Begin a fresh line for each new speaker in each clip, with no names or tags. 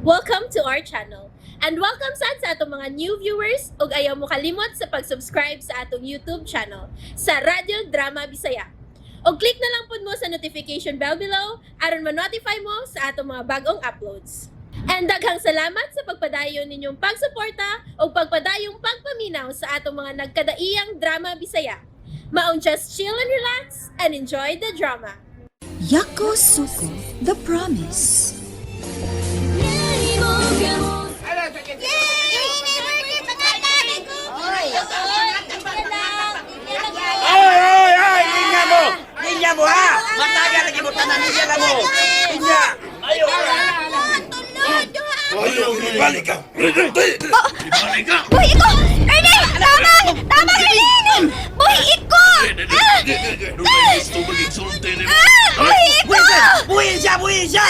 Welcome to our channel. And welcome sa atong mga new viewers ug ayaw mo kalimot sa pag-subscribe sa atong YouTube channel sa Radio Drama Bisaya. O click na lang pud mo sa notification bell below aron ma-notify mo sa atong mga bagong uploads. And daghang salamat sa pagpadayon ninyong pagsuporta o pagpadayong pagpaminaw sa atong mga nagkadaiyang Drama Bisaya. Maong just chill and relax and enjoy the drama.
Yakosuko, The Promise.
Ay! Linya mo! Linya mo ha! Mataga na kimutan na niya na mo! Linya! Ayaw ka! Ayaw, ibalik ka! Ibalik ka!
Boy, iko! Ernest! Tama, Lilin! Boy, iko!
Gusto maging sulti ni mo!
Boy, iko!
Buhin siya!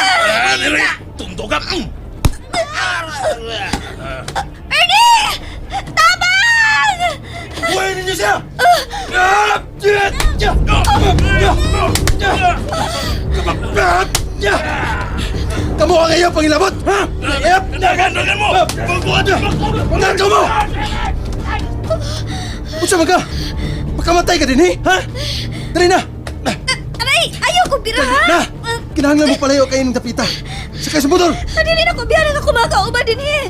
Tundog ka!
Ernest! Tama!
Buhin niyo siya!
Kamu ang iyong pangilabot! Ha?
Dagan mo! Pagbuhat mo!
Panggato mo! Unsa man ka? Makamatay ka din, ha? Dali na!
Aray! Ayaw ko bira, ha?
Na! Kinahanglan mo palayo kayo ng tapita. Sakay sa motor!
Dili na ko biya nga kumakauba din, eh.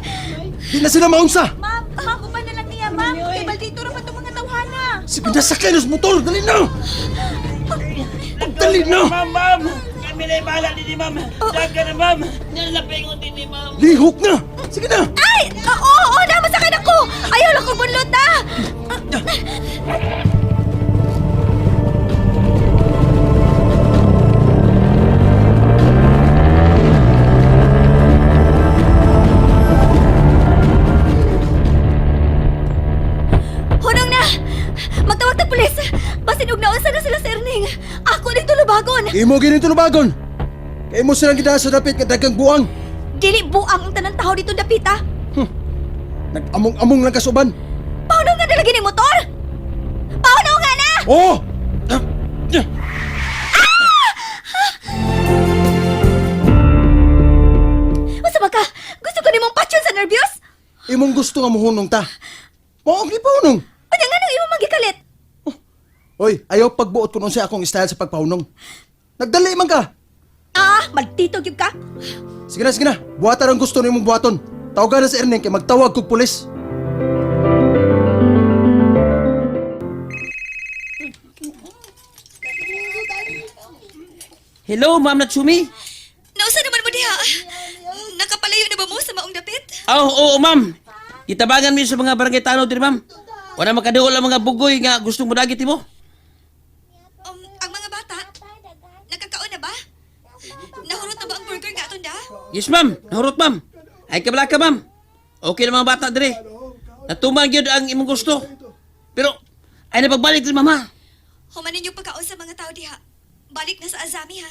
Di na sila maunsa!
Ma'am, uban na lang niya, ma'am. Kay baldito ra pa itong mga tawhana.
Sige na, sakay na sa motor! Dali na! Dali na!
Ma'am! Kami na ibahala din ni ma'am! Dagan na ma'am! Nalapingon din ni ma'am!
Lihok na! Sige na!
Ay! Oo, namasakay ako! Ayaw lang ko bunlot, na! Hunong na! Magtawag ng pulis! Basin og naunsa na sila sa Erning! Ako din tulubagon!
Imo ganito lubagon! Kaya mo silang ginawa sa dapit nga dagang buang!
Dili buang ang tanang tao dito dapita!
Nag-among-among lang kasuban!
Paano nga nalagyan ng motor? Paano nga na?
Oo!
Masa ba ka? Gusto ko nimong patyon sa nervyos?
Imong gusto nga muhunong ta! Maong ipahunong!
O nga nang imo magikalit?
Hoy, ayaw pagbuot kung unsay akong style sa pagpahunong. Nagdali man ka!
Ah, magtitog yun ka?
Sige na. Buhatan ang gusto nimong buhaton. Tawagan na sa Erneng kay magtawag kog pulis.
Hello, Ma'am Natsumi?
Nausa naman mo diha? Nakapalayo na ba mo sa maong dapit?
Oo, Ma'am. Itabangan mo sa mga barangay tanaw din, Ma'am. Wala makaduol ang mga bugoy nga gustong mo dagit mo.
Ang mga bata, nakakaon na ba? Nahurot na ba ang burger nga aton da?
Yes, Ma'am. Nahurot, Ma'am. Ay kabala ka, Ma'am. Okay na mga bata dire. Natuman yun ang imong gusto. Pero, ay napagbalik din, Mama.
Humanin yung pagkaon sa mga tao diha. Balik na sa Azami, ha?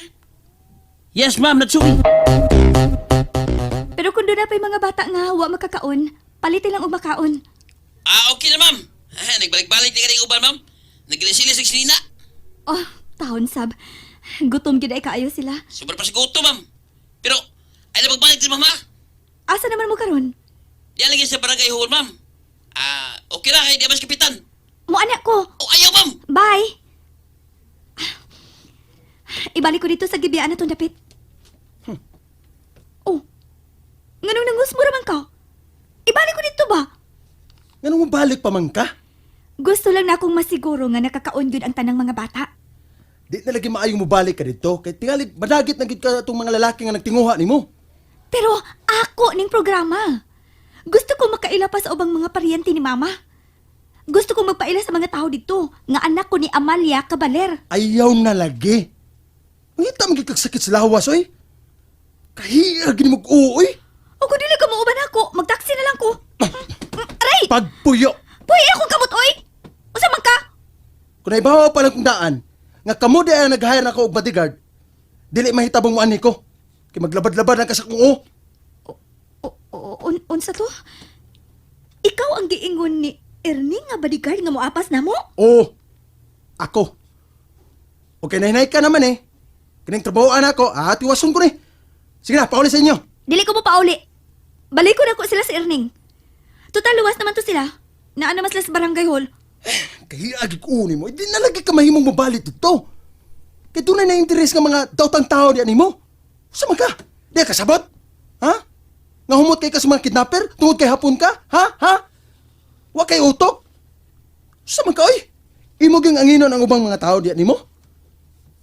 Yes, Ma'am Natsumi.
Pero kung doon na pa yung mga bata nga, wa makakaon, palitin lang og makaon.
Okay na, Ma'am. Nagbalik-balik din ka rin uban, Ma'am. Naglisilis ang silina.
Oh, tahon sab. Gutom gyud ay kaayo sila.
Sobrang pasiguto, Ma'am. Pero, ay napagbalik din, Mama.
Asa naman mo karon?
Diyan lagi sa barangay hall, Ma'am. Okay na, kay Diabas Kapitan.
Mo anak ko.
Ayaw, Ma'am.
Bye. Ibalik ko dito sa gibiyaan na itong dapit. Oh, nganong nangusmo raman ka? Ibalik ko dito ba?
Ganun mo balik pa man ka?
Gusto lang na akong masiguro nga nakakaon yun ang tanang mga bata.
Di na lagi maayong mo balik ka dito. Kay tingali, madagit na gid ka itong mga lalaki nga nagtinguha ni mo.
Pero ako ning programa. Gusto ko makaila pa sa ubang mga paryente ni Mama. Gusto kong magpaila sa mga tao dito nga anak ko ni Amalia Cabaler.
Ayaw na lagi. Ngita magkikagsakit sa lawas, oy. Kahiya, ginimog uoy.
O kung dili ka mauban ako, magtaksi na lang ko. Aray!
Pagpuyo.
Puy, akong kamot, oy! Usa man ka?
Kung naibawa pa lang kong daan, nga kamo di ay nag-hire na ko og bodyguard, dili mahitabong mo ani ko. Kay maglabad-labad ang kasakong o.
Unsa to? Ikaw ang giingon ni Ernie nga bodyguard nga moapas na mo?
Oo. Ako. Okay, nahinay ka naman eh. Kining trabahoan ako, tiwason ko ni. Sige na, pauli sa inyo.
Dili ko mo pauli. balik ko na ko sila sa Erning. Total, luwas naman to sila. Naana mas sila sa barangay hall.
Kaya agi kunin mo, hindi na lagi ka mahimong mabalit dito. Kaya tunay na interes ng mga dautang tao di mo. Sama ka? Di ka sabot? Ha? Nga humot kay ka sa mga kidnapper? Tungod kay hapon ka? Ha? Ha? Wa kay utok? Sama ka, oy? Imog yung anginon ang ubang mga tao di mo?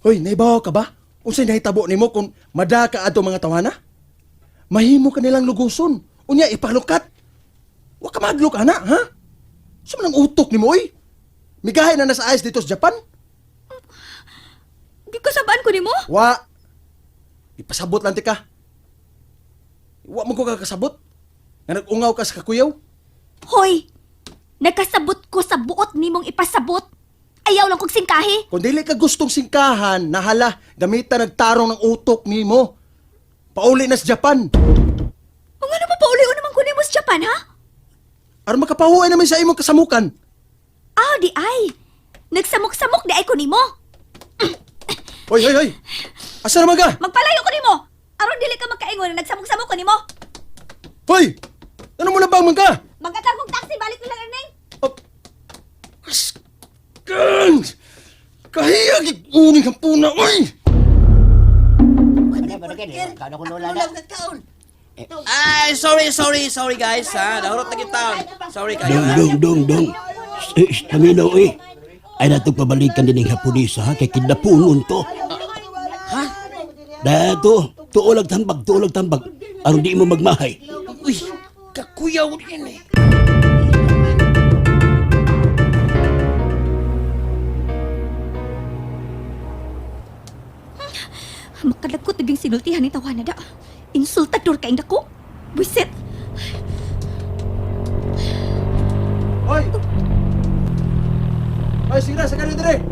Hoy, naibaw ka ba? Unsay nahitabo nimo kung madaka ato mga tawana? Mahimo ka nilang luguson. Unya ipalukat. Wa ka madlok ana, ha? Sa manang utok nimo oy. Migahay na nasa ayos dito sa Japan?
Di ko sabaan ko ni mo.
Wa. Ipasabot lang ti ka. Wa mo ko kakasabot. Nga nag-ungaw ka sa kakuyaw.
Hoy! Nagkasabot ko sa buot nimong ipasabot. Ayaw lang kong singkahi.
Kung dili ka gustong singkahan, nahala, gamitan nagtarong ng utok nimo. Pauli na sa Japan.
O nga naman pauli-o naman ko nimo sa Japan, ha?
Aron makapahuay naman sa imong kasamukan.
Ah, di ay. Nagsamok-samok di ay ko nimo.
Hoy, hoy, hoy. Asa naman ka?
Magpalayo ko nimo. Aron dili ka magkaingon na nagsamok-samok ko nimo.
Hoy! Ano mo labang man ka?
Magkatag kong taxi balik na lang Erning.
Oh. Askan! Kahiyag ikunin kang puna, oy!
Ay, sorry guys, ha. Nahurot na kita. Sorry kayo, ha.
Dong. Staminaw eh. Ay natong pabalikan din ng hapunisa ha. Kay kidnapungon to.
Ha?
Dato, tuolag tambag. Aron di mo magmahay.
Uy, kakuyaw din eh.
Makadagkot naging sinultihan ni tawana da. Insultador ka inda ko. Buisit.
Hoy! Hoy, sige na, sakali dire!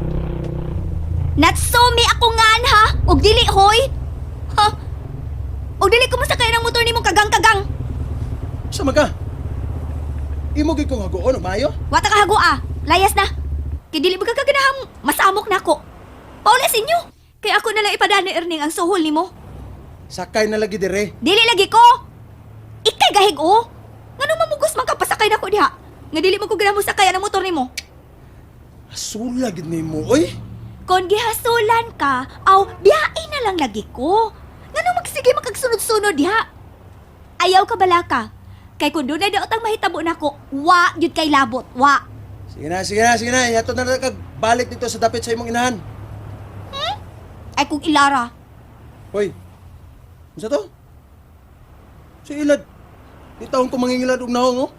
Natsumi ako ngan ha. Og dili hoy. Ha? Og dili ko masakay ng motor nimong kagang-kagang.
Sama ka? Imog ko nga goon, mayo?
Wata ka hago ah. Layas na. Kay dili ba kaganahang masamok na ako. Paulis inyo. Kay ako na lang ipadani Erning ang suhol nimo.
Sakay na lagi dire.
Dili lagi ko. Ikay gahig o. Ngano mamugos man ka pasakay na ko diha. Nga dili mo ko ganahan mo sakay ang motor nimo.
Asula gid nimo, oy.
Kung gihasulan ka, aw biyain na lang lagi ko. Ngano magsige makagsunod-sunod diha. Ayaw ka bala ka. Kay kung dunay daot ang mahitabo nako, wa gyud kay labot, wa.
Sige na. Yato na kag balik dito sa dapit sa imong inahan.
Ay kung ilara.
Hoy. Unsa to? Si Ilad. Di taon ko mangingilad og naong, oh.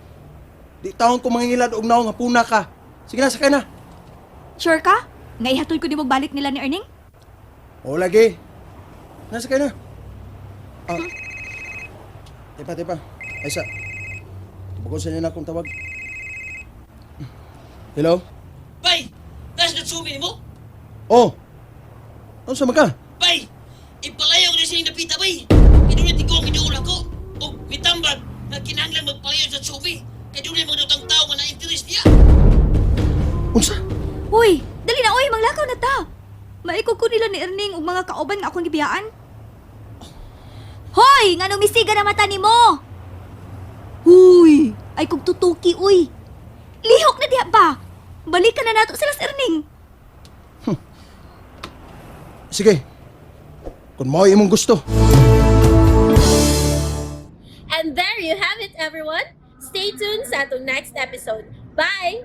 Di taon ko mangingilad og naong, hapuna ka. Sige na, sakay na.
Sure ka? Nga ihatoy ko di magbalik nila ni Erning?
O, lagi. Nasakay na. Ah. Tepa. Aysa. Tubagon sa niya na akong tawag. Hello?
Bay, nasa natsumi ni mo?
Oh. Ano sa ka?
Bay, ipalayaw na siya yung napita, bay. Inulit ko ang inuula ko. O mitambag na kinahanglan magpalayaw sa tsumi. Kaya doon yung mga dutang tao nga na-interest niya.
Unsa?
Uy, dali na oy, manglakaw na ta. Maikog ko nila ni Erning ug mga kauban nga akong gibiyaan. Hoy, ngano misiga na mata nimo? Huy, ay kog tutuki uy. Lihok na diha ba? Balikan na nato sila sa Erning.
Sige. Kung mo imong gusto.
And there you have it, everyone. Stay tuned sa atong next episode. Bye!